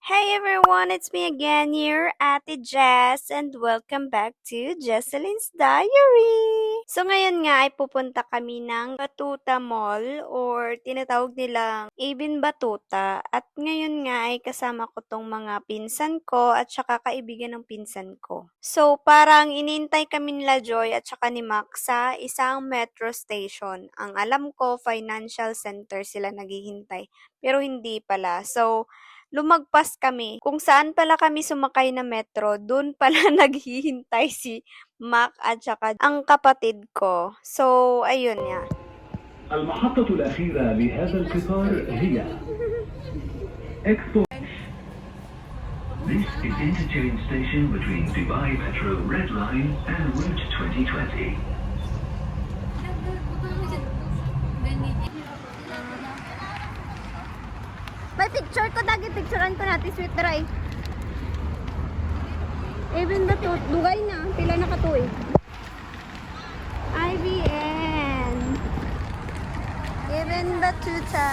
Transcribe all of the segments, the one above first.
Hey everyone, it's me again here, Ate Jess, and welcome back to Jesselyn's Diary! So ngayon nga ay pupunta kami ng Batuta Mall or tinatawag nilang Ibin Batuta at ngayon nga ay kasama ko tong mga pinsan ko at saka kaibigan ng pinsan ko. So parang inintay kami nila Joy at saka ni Max sa isang metro station. Ang alam ko, financial center sila naghihintay pero hindi pala. So lumagpas kami. Kung saan pala kami sumakay na metro, dun pala naghihintay si Mac at saka ang kapatid ko. So, ayun nga. المحطة الأخيرة لهذا القطار هي إكسبو. This is interchange station between Dubai Metro Red Line and Route 2020. May picture ko, dagi picturean ko natin, sweet dry. Even the dugay na, pila na katuig. IBN. Even the tuta.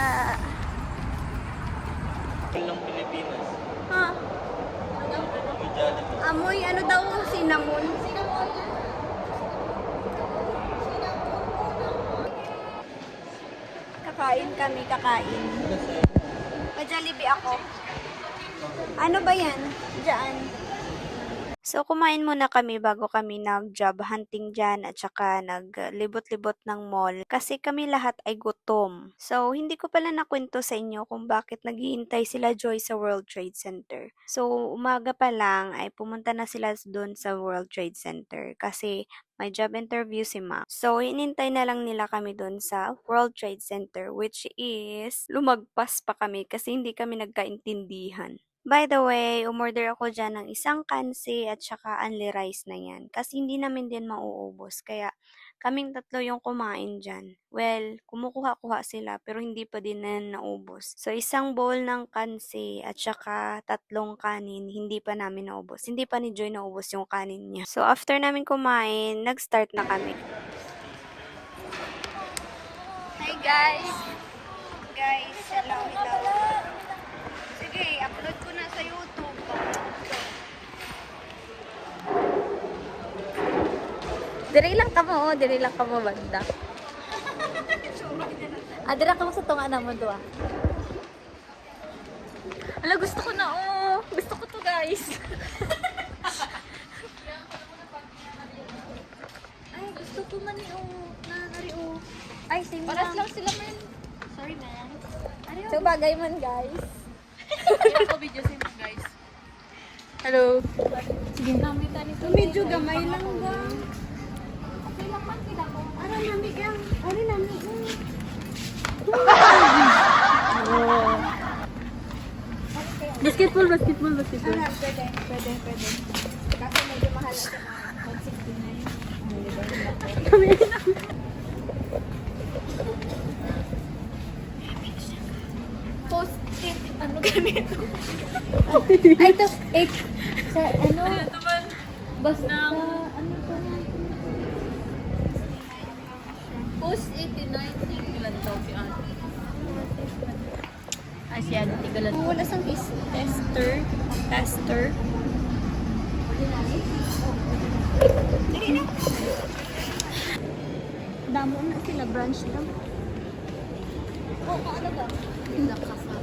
Ng Pilipinas. Ha? Amoy, ano daw, cinnamon? Kakain kami, kakain. Jollibee ako. Ano ba yan? Diyan. So, kumain muna kami bago kami nag-job hunting dyan at saka naglibot-libot ng mall kasi kami lahat ay gutom. So, hindi ko pala nakwento sa inyo kung bakit naghihintay sila Joy sa World Trade Center. So, umaga pa lang ay pumunta na sila doon sa World Trade Center kasi may job interview si Mac. So, hinintay na lang nila kami doon sa World Trade Center which is lumagpas pa kami kasi hindi kami nagkaintindihan. By the way, umorder ako dyan ng isang kansi at saka only rice na yan. Kasi hindi namin din mauubos. Kaya kaming tatlo yung kumain dyan. Well, kumukuha-kuha sila pero hindi pa din na naubos. So, isang bowl ng kansi at saka tatlong kanin, hindi pa namin naubos. Hindi pa ni Joy naubos yung kanin niya. So, after namin kumain, nag-start na kami. Hi guys! Guys, hello. Sige, upload ko na sa YouTube. Diri lang ka mo banda. Dira ka mo sa tunga naman doa. Ala, gusto ko na Gusto ko to, guys. Ay, gusto ko man Ay, same Paras lang sila, man. Sorry, man. So, bagay man, guys. Ako video sa inyo, guys. Hello. Sige. Medyo gamay lang ba? Okay lang man sila ko. Ano nami yan? Ano nami? Basketball. Pwede. Kasi medyo mahal ito na 169. Post-it. Ano ganito? Ay, ito. Sa ano? Basta, ano to? Post 89, tingnan daw si Ate. Ay, si Ate, tigalan. Wala sang tester. Damo na sila, branch lang. Oh, paano ba? Bila kasa.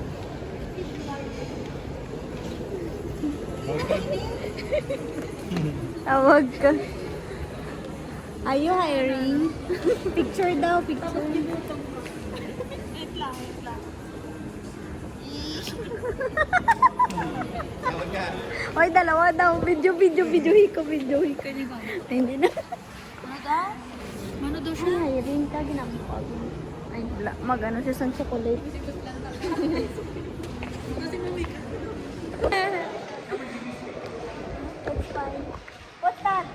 Tawag ka. Are you hiring? Picture daw, picture. Wait lang. Oy, dalawa daw. Video. Hiko. Hindi na. Ano daw? Ano daw siya? Ay, hiring ka, ginamukha. Ay, mag-ano siya sa chocolate. That's fine. What's that?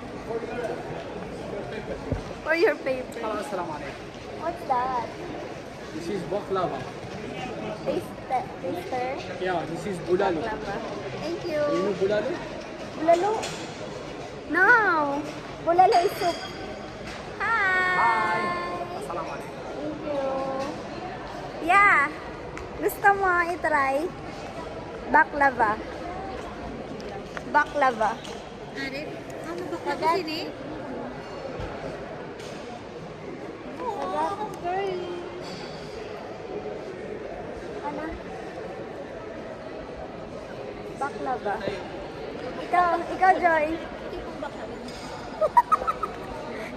For your paper. Assalamu alaikum. What's that? This is baklava. Taster? Yeah, this is bulalo. Lava. Thank you. You know bulalo? Bulalo? No. Bulalo is soup. Hi. Assalamu alaikum. Thank you. Yeah. Gusto mo i-try? Baklava. Baklava. Arif, ano ba ka Kagat. sini? Ano? Baklava. Ikaw, Joy.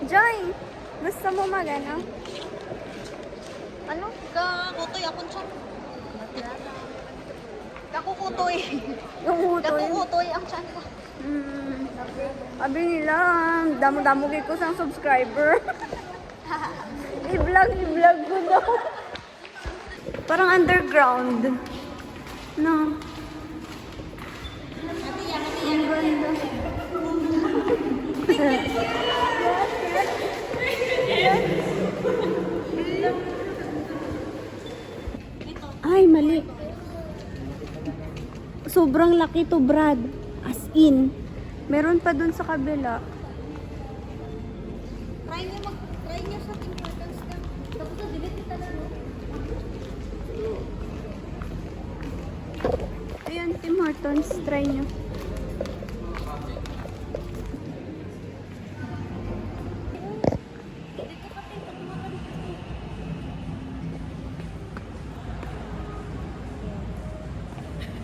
Joy, gusto mo magano? Ano? Kakutoy akong siya. Kakukutoy. Yung utoy. Kakukutoy ang siya ko. Sabi nila, damo-damo kay ko sang subscriber. I-vlog ko daw. Parang underground. No. Ang ganda. Ay, mali. Sobrang laki to, Brad. As in. Meron pa dun sa kabila. Try niyo sa Tim Hortons ka. Tapos na delete kita na no. Ayan, Tim Hortons. Try nyo.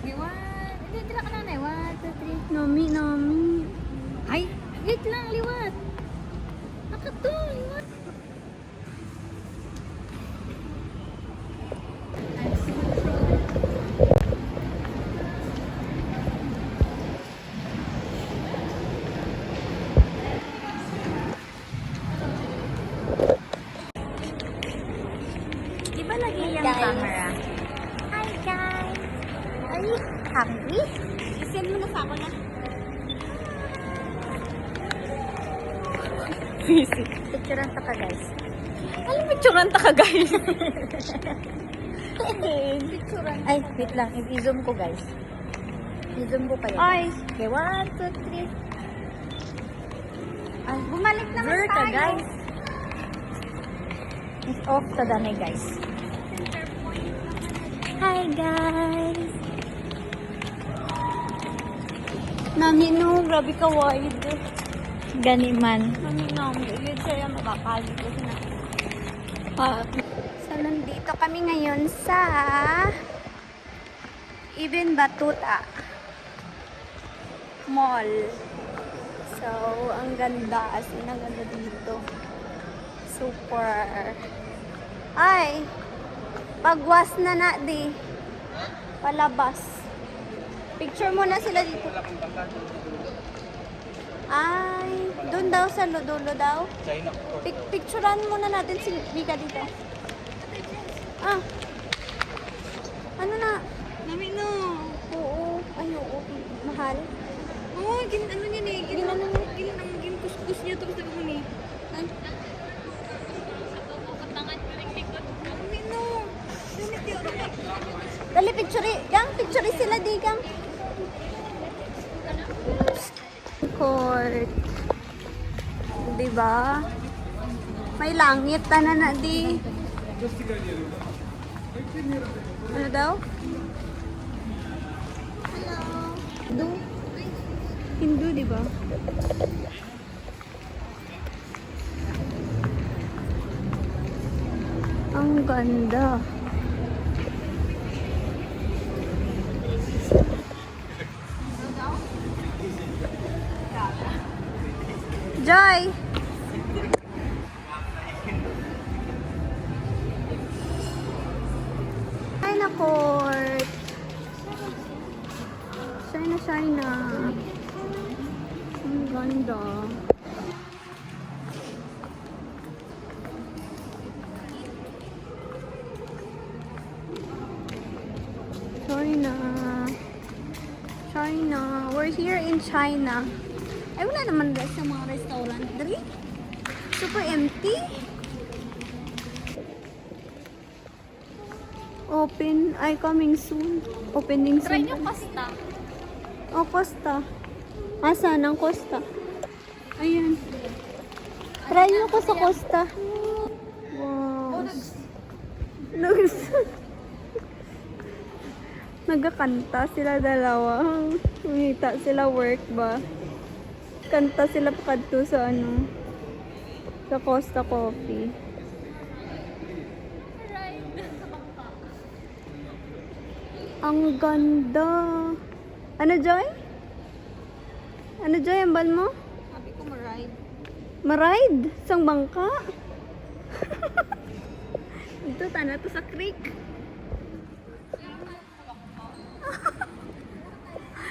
Liwat. Hindi, tila ka na. 1, 2, 3. Nami. Ay, wait lang, liwat. Nakato, liwat. Di ba lagi yung camera? Hi guys. Are you hungry? I-send mo na sa ako na. Picturean ta ka guys. Alam picturean ta ka, guys. Picturean. Ay, wait lang. I-zoom ko guys. I-zoom ko kayo. Ay, Okay, 1, 2, 3. ay, bumalik naman Blur ka tayo. guys. It's off sa danay guys. Hi guys. Nami no, grabe ka wide. Ganiman. Nami no, yun sa'yo makakali ko na. So, nandito kami ngayon sa Ibn Battuta Mall. So, ang ganda. As in, ang ganda dito. Super. Ay, pagwas na di. Palabas. Picture mo na sila dito. Ay, doon daw sa dulo daw. China. Picturean muna natin si Mika dito. Ah. Ano na? Nami no. Oo. Ay, oo. Mahal. Oh, ano niya eh. Ginkuskus niya tapos nagano ni. Ay. Nami no. Nami tiyo. Dali, picture. Gang, picture sila di, gang. Court. Diba? May langit na di. Ano daw? Hindu. Hindu, diba? Ang ganda. Joy! China Court. China. Ang ganda. China. We're here in China. Ay, wala naman guys sa mga restaurant. Dali. Super empty. Open. Ay, coming soon. Opening soon. Try niyo pasta. Oh, Costa. Asan ang Costa? Ayan. Try nyo ko sa Costa. Wow. Nugs. Nagkakanta sila dalawa. Umita sila work ba? Kanta sila pakadto sa ano? Sa Costa Coffee. Ang ganda. Ano, Joy? Ano, Joy? Ang ban mo? Sabi ko maride. Maride? Sang bangka? Ito, tana to sa creek.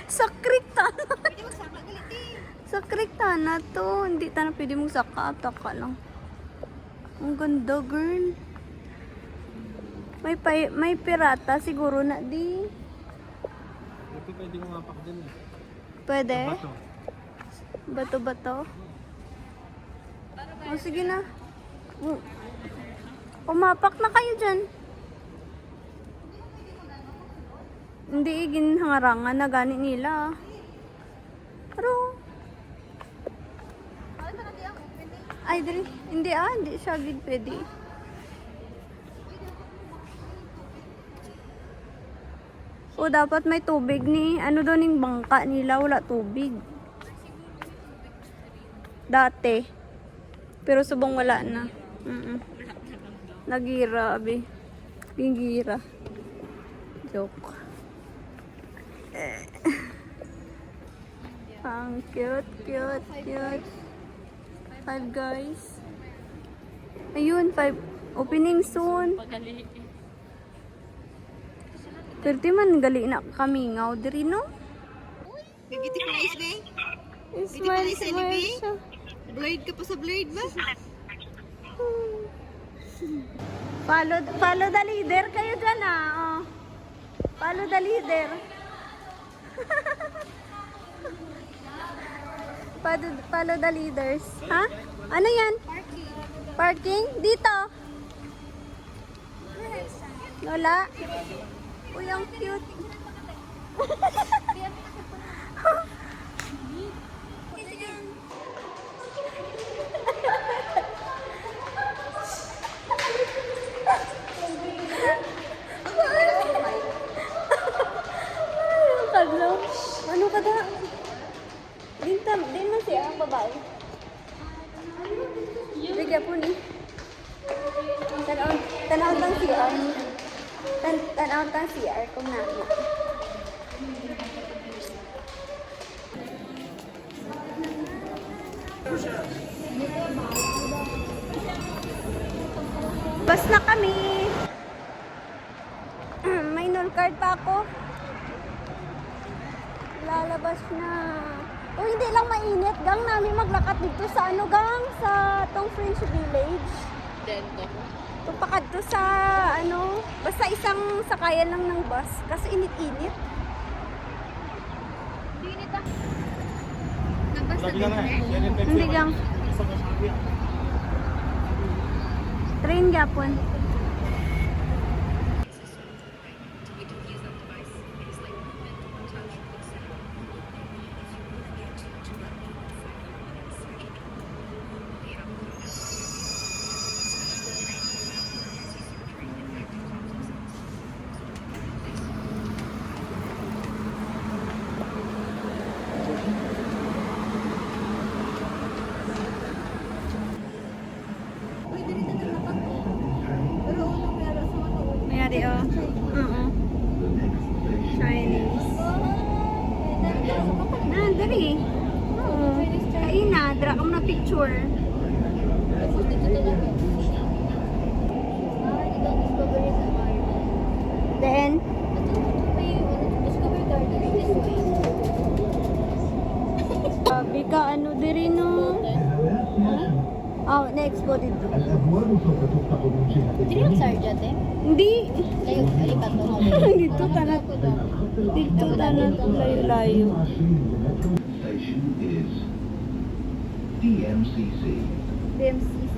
Sa creek tana. Pwede magsaka galit eh. Sa creek tana to. Hindi tana pwede mong saka. Taka lang. Ang ganda, girl. May pirata siguro na di. Ito pwede mo mapak dyan eh. Pwede? Bato. Bato-bato. O, sige na. Umapak na kayo dyan. Hindi, ginhangarangan na gani nila. Pero, ay, dali. Hindi hindi siya gid pwede. O, dapat may tubig ni, ano daw ning bangka nila, wala tubig. Dati. Pero subong wala na. Nagira, abi. Gingira. Joke. Ang cute, cute, cute. 5 guys. Ayun, 5. Opening soon. Pagali. Pero di man gali na kami ngaw diri no? Bibiti ko na isbe. Smile, Sa smile LB? siya. Blade ka pa sa blade ba? Follow the leader kayo dyan oh. Follow the leader. Follow the leaders. Ha? Ano yan? Parking? Dito. Lola? Uy, ang cute. Kadlaw. Ano ka da? Din man siya ang babae. Bigyan po ni. Tanaw lang siya. Tanaw lang siya kung na. Bas na kami. May null card pa ako. Lalabas na. Kung hindi lang mainit, gang namin maglakad dito sa ano gang? Sa tong French Village. Dento. Tupakad to sa ano, basta isang sakayan lang ng bus. Kasi init-init. Nabasa Sabi lang eh. Yan yung Hindi gang. Train gapon. Mayari oh. Chinese. Dali. Oo. Kain na. Dra ka mo na picture. Then, sabi ka ano diri no? Oh, na-expo dito. Hindi yung sarja, te? Hindi. Layo, lipat mo. Dito tanat. Dito tanat layo-layo. Station is DMCC. DMCC.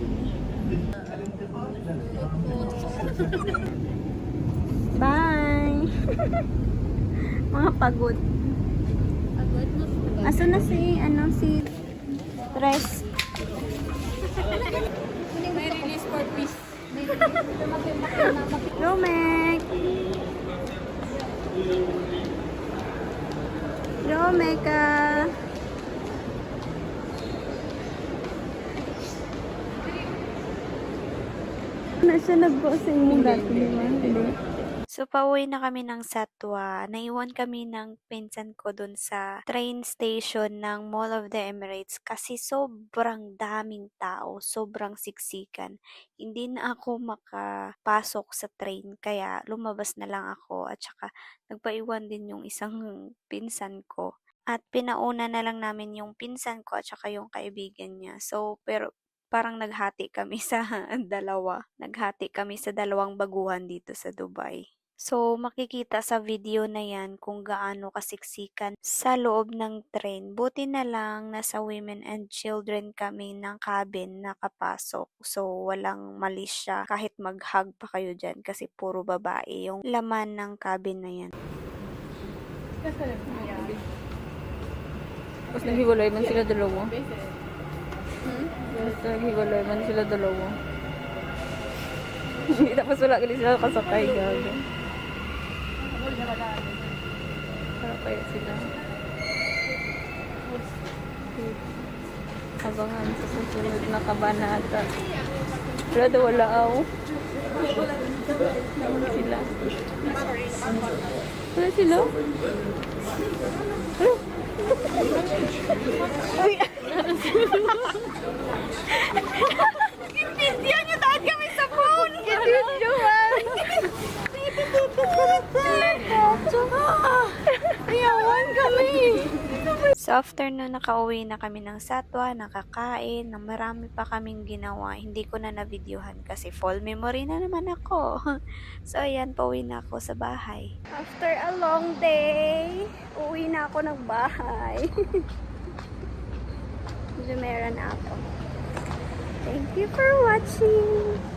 Bye! Mga pagod. Agad na po. Asa na si, si Tres? May release for peace. Romek! Hello, Mecca. Nasa nag-bossing mo dati, di ba? So, pauwi na kami ng Satwa. Naiwan kami ng pinsan ko dun sa train station ng Mall of the Emirates kasi sobrang daming tao, sobrang siksikan. Hindi na ako makapasok sa train kaya lumabas na lang ako at saka nagpaiwan din yung isang pinsan ko. At pinauna na lang namin yung pinsan ko at saka yung kaibigan niya. So, pero parang naghati kami sa dalawa. Naghati kami sa dalawang baguhan dito sa Dubai. So, makikita sa video na yan kung gaano kasiksikan sa loob ng train. Buti na lang nasa women and children kami ng cabin nakapasok. So, walang mali siya kahit mag-hug pa kayo dyan kasi puro babae yung laman ng cabin na yan. Tapos naghiwalay man sila dalawa. Tapos naghiwalay man sila dalawa. Tapos wala gali sila kasakay, gago. Para kaya sila. Abangan sa susunod na kabanata. Wala daw wala aw. Wala sila. Wala sila? Wala. Uy! Video niyo tahan kami sa phone! Videoan! Ayawan kami! So, after nun, nakauwi na kami ng Satwa, nakakain, na marami pa kaming ginawa. Hindi ko na na-videohan kasi full memory na naman ako. So, ayan, pauwi na ako sa bahay. After a long day, uwi na ako ng bahay. Medyo meron ako. Thank you for watching!